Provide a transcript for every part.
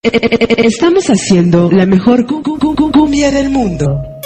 Estamos haciendo la mejor cumbia del mundo.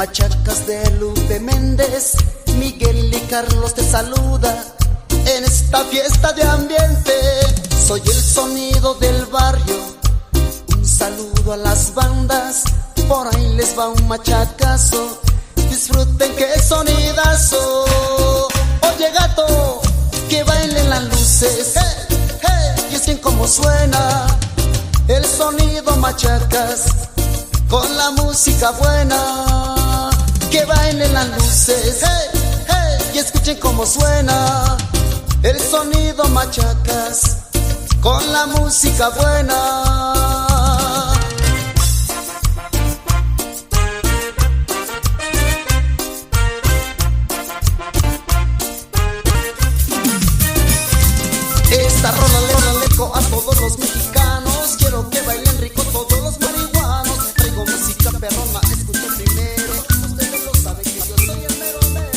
Machacas de Lupe Méndez, Miguel y Carlos te saluda en esta fiesta de ambiente. Soy el sonido del barrio, un saludo a las bandas, por ahí les va un machacazo, disfruten que sonidazo. Oye gato, que bailen las luces, hey, hey, y es que como suena el sonido machacas con la música buena. Que bailen las luces, hey, hey, y escuchen cómo suena el sonido machacas con la música buena. Esta rola le eco a todos los mexicanos, quiero que bailen rico todos los marihuanos. Traigo música perrona, escuchen primero, ustedes lo saben que yo soy el mero mero.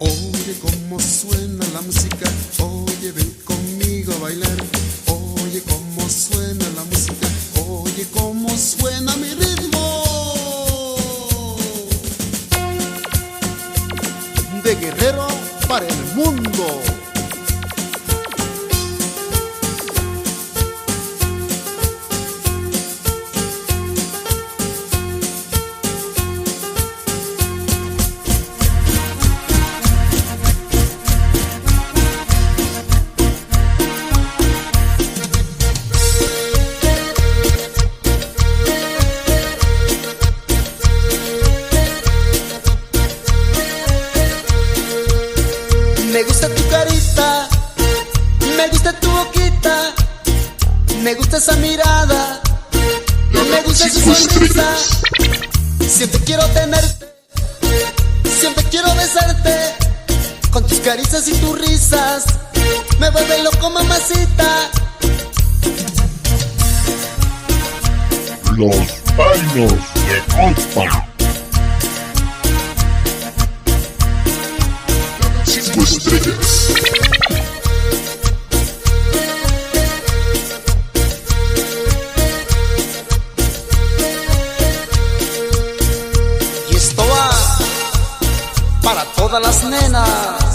Oye cómo suena la música, oye ven conmigo a bailar. Oye cómo suena la música, oye cómo suena mi ritmo. De Guerrero para el mundo. Me gusta tu carita, me gusta tu boquita, me gusta esa mirada, me gusta su sonrisa. Siempre quiero tenerte, siempre quiero besarte, con tus caricias y tus risas, me vuelve loco mamacita. Los Painos de Compa. Estrellas. Y esto va para todas las nenas.